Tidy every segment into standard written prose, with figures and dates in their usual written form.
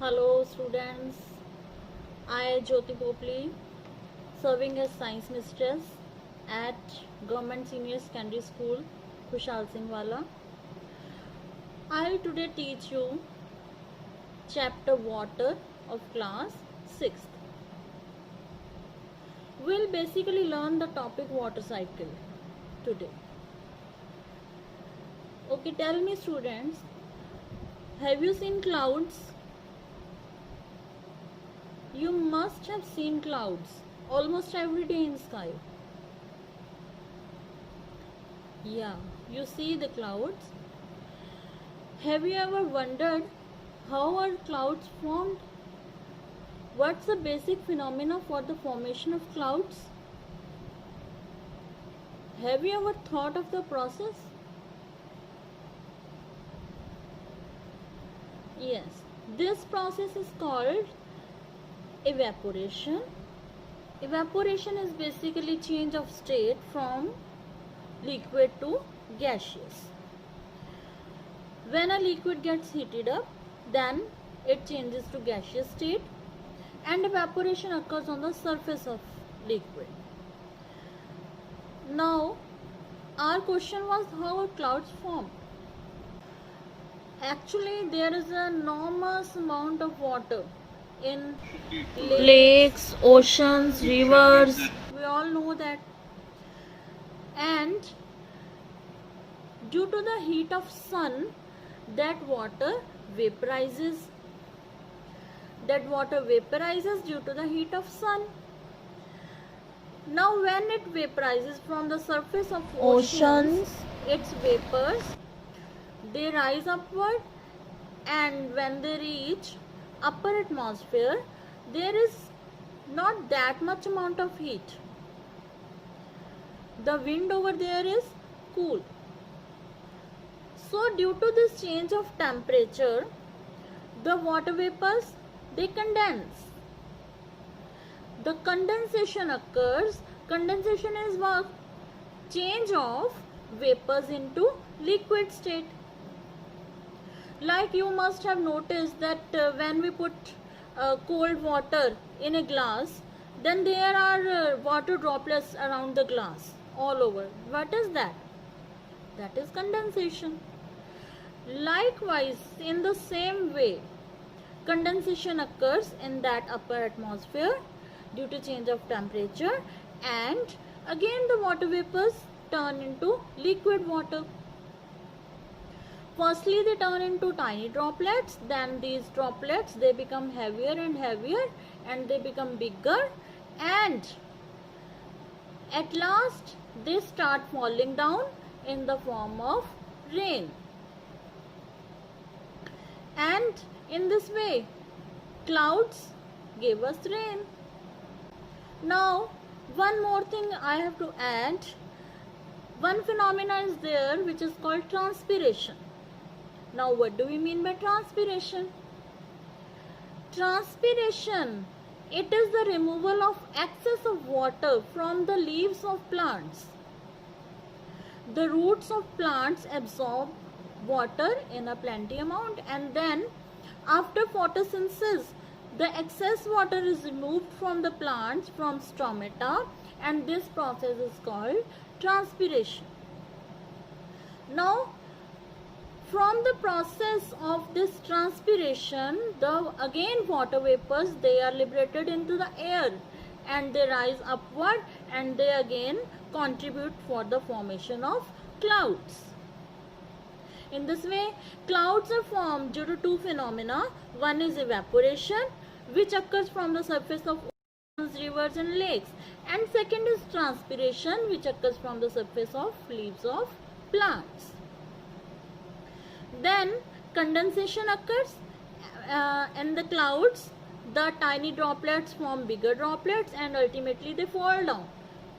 Hello students, I Jyoti Popli, serving as science mistress at Government Senior Secondary School, Khushal Singh Wala. I'll today teach you chapter water of class 6th. We'll basically learn the topic water cycle today. Okay, tell me students, have you seen clouds? You must have seen clouds almost every day in sky. Yeah, you see the clouds. Have you ever wondered how are clouds formed? What's the basic phenomena for the formation of clouds? Have you ever thought of the process? Yes, this process is called evaporation. Evaporation is basically change of state from liquid to gaseous. When a liquid gets heated up, then it changes to gaseous state and evaporation occurs on the surface of liquid. Now, our question was how are clouds formed? Actually, there is an enormous amount of water in lakes, oceans, rivers. We all know that. And due to the heat of sun, that water vaporizes. That water vaporizes due to the heat of sun. Now when it vaporizes from the surface of oceans, its vapors, they rise upward, and when they reach upper atmosphere, there is not that much amount of heat. The wind over there is cool. So due to this change of temperature, the water vapors, they condense. The condensation occurs. Condensation is what? Change of vapors into liquid state. Like you must have noticed that when we put cold water in a glass, then there are water droplets around the glass all over. What is that? That is condensation. Likewise, in the same way, condensation occurs in that upper atmosphere due to change of temperature, and again the water vapors turn into liquid water. Firstly, they turn into tiny droplets, then these droplets, they become heavier and heavier and they become bigger, and at last they start falling down in the form of rain. And in this way, clouds gave us rain. Now, one more thing I have to add. One phenomena is there which is called transpiration. Now, what do we mean by transpiration? Transpiration, it is the removal of excess of water from the leaves of plants. The roots of plants absorb water in a plenty amount, and then after photosynthesis, the excess water is removed from the plants from stomata, and this process is called transpiration. Now, from the process of this transpiration, the again water vapors, they are liberated into the air and they rise upward, and they again contribute for the formation of clouds. In this way, clouds are formed due to two phenomena. One is evaporation, which occurs from the surface of oceans, rivers and lakes, and second is transpiration, which occurs from the surface of leaves of plants. Then condensation occurs in the clouds. The tiny droplets form bigger droplets and ultimately they fall down,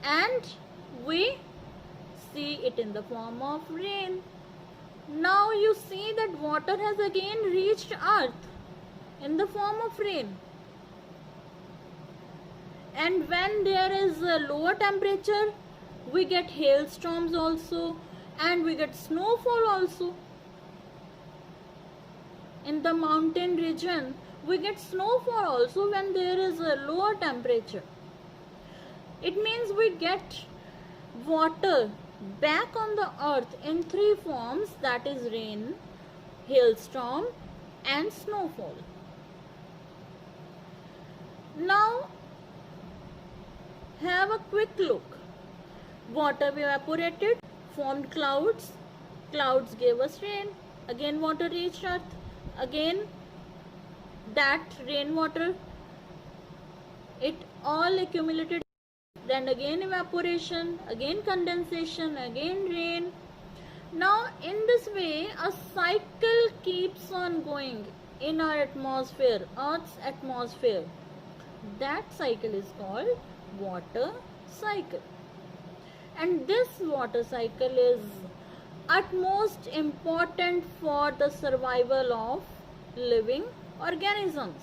and we see it in the form of rain. Now you see that water has again reached earth in the form of rain. And when there is a lower temperature, we get hailstorms also, and we get snowfall also. in the mountain region, we get snowfall also when there is a lower temperature. It means we get water back on the earth in three forms, that is rain, hailstorm and snowfall. Now have a quick look. Water evaporated, formed clouds, clouds gave us rain, again water reached earth, again that rainwater, it all accumulated, then again evaporation, again condensation, again rain. Now in this way a cycle keeps on going in our atmosphere, Earth's atmosphere. That cycle is called water cycle. And this water cycle is utmost important for the survival of living organisms.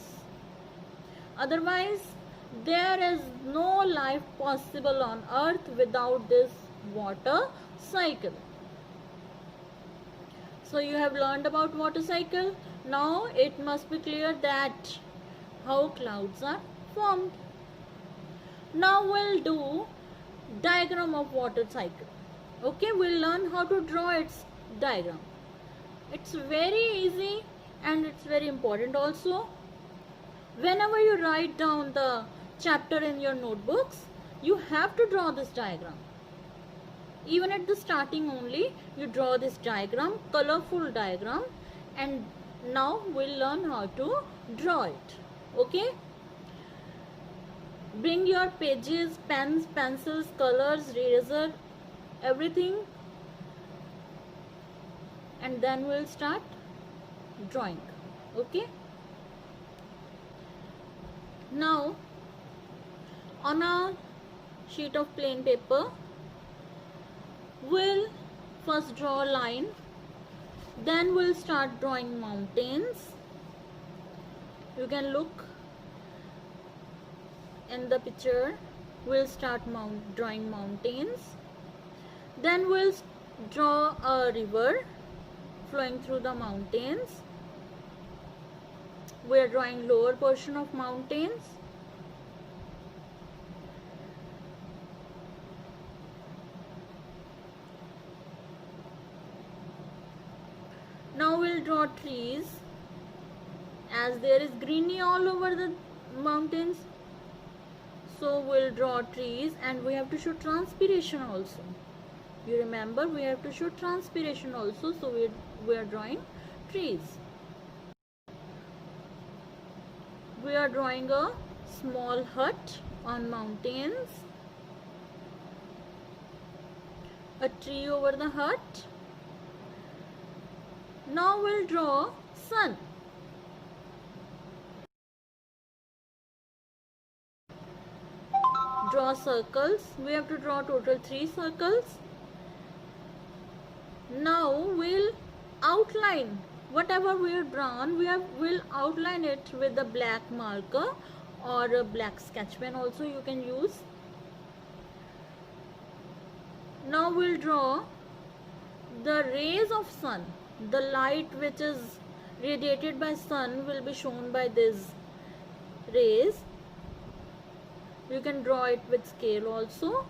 Otherwise, there is no life possible on earth without this water cycle. So you have learned about water cycle. Now it must be clear that how clouds are formed. Now we'll do diagram of water cycle. Okay, we'll learn how to draw its diagram. It's very easy and it's very important also. Whenever you write down the chapter in your notebooks, you have to draw this diagram. Even at the starting only, you draw this diagram, colorful diagram, and now we'll learn how to draw it. Okay? Bring your pages, pens, pencils, colors, eraser, everything, and then we'll start drawing. Okay? Now on a sheet of plain paper, we'll first draw a line, then we'll start drawing mountains. You can look in the picture. We'll start drawing mountains, then we'll draw a river flowing through the mountains. We are drawing lower portion of mountains. Now we'll draw trees, as there is greenery all over the mountains. So we'll draw trees, and we have to show transpiration also. You remember, we have to show transpiration also. So we are drawing trees. We are drawing a small hut on mountains, a tree over the hut. Now we'll draw sun. Draw circles. We have to draw total 3 circles. Now we'll outline whatever we have drawn. We'll outline it with a black marker or a black sketch pen also you can use. Now we'll draw the rays of sun. The light which is radiated by sun will be shown by these rays. You can draw it with scale also.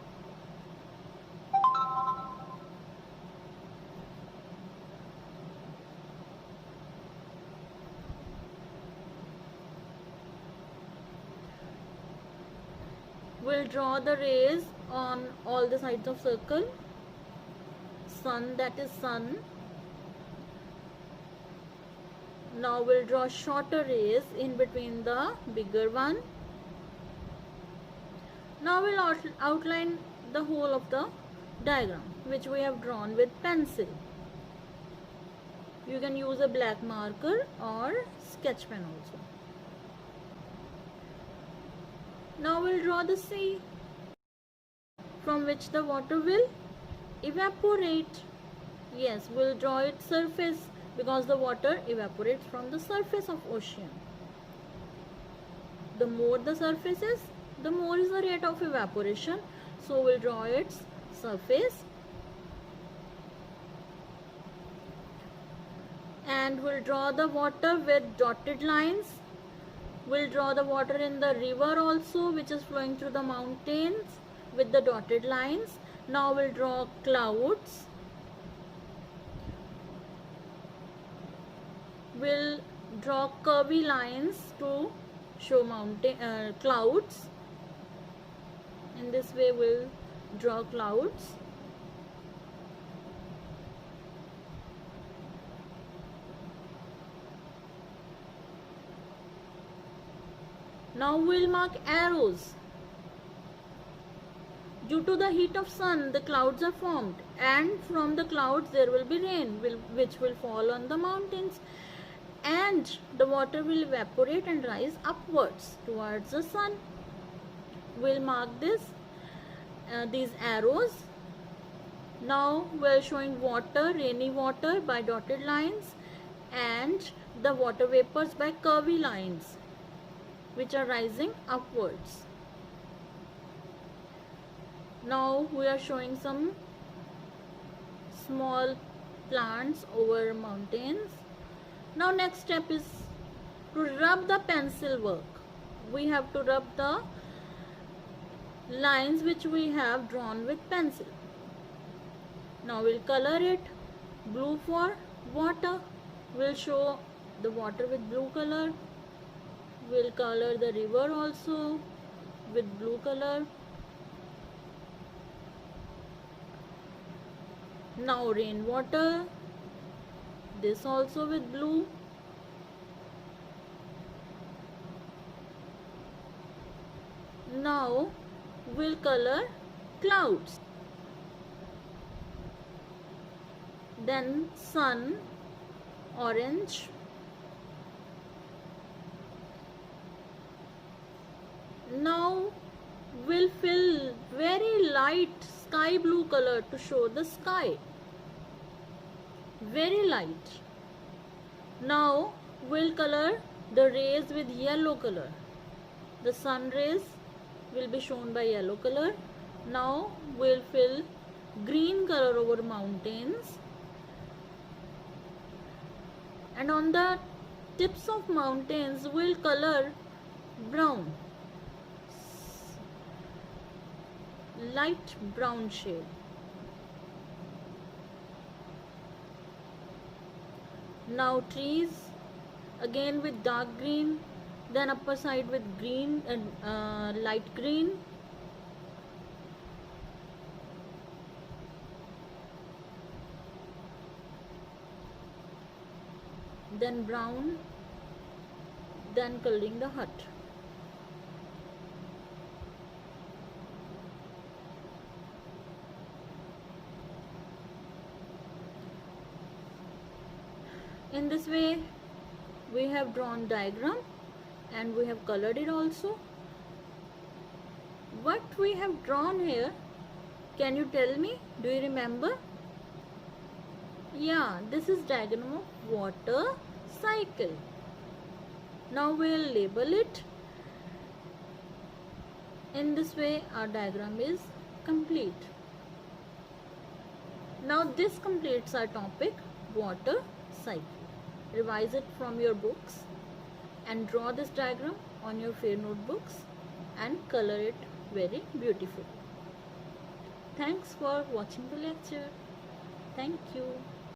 We'll draw the rays on all the sides of circle. Sun, that is sun. Now we'll draw shorter rays in between the bigger one. Now we'll outline the whole of the diagram which we have drawn with pencil. You can use a black marker or sketch pen also. Now we'll draw the sea from which the water will evaporate. Yes, we'll draw its surface because the water evaporates from the surface of ocean. The more the surface is, the more is the rate of evaporation. So we'll draw its surface. and we'll draw the water with dotted lines. We'll draw the water in the river also, which is flowing through the mountains with the dotted lines. Now we'll draw clouds. We'll draw curvy lines to show clouds. In this way we'll draw clouds. Now we'll mark arrows. Due to the heat of sun, the clouds are formed, and from the clouds there will be rain which will fall on the mountains, and the water will evaporate and rise upwards towards the sun. We'll mark these arrows. Now we're showing water, rainy water by dotted lines, and the water vapors by curvy lines which are rising upwards. Now we are showing some small plants over mountains. Now next step is to rub the pencil work. We have to rub the lines which we have drawn with pencil. Now we'll color it. Blue for water. We'll show the water with blue color. We'll color the river also with blue color. Now rainwater, this also with blue. Now we'll color clouds. Then sun, orange. Now we'll fill very light sky blue color to show the sky. Very light. Now we'll color the rays with yellow color. The sun rays will be shown by yellow color. Now we'll fill green color over mountains. And on the tips of mountains we'll color brown. Light brown shade. Now trees, again with dark green, then upper side with green and light green. Then brown, then coloring the hut. In this way we have drawn diagram and we have colored it also. What we have drawn here, can you tell me? Do you remember? Yeah, this is diagram of water cycle. Now we'll label it. In this way our diagram is complete. Now this completes our topic, water cycle. Revise it from your books and draw this diagram on your fair notebooks and color it very beautifully. Thanks for watching the lecture. Thank you.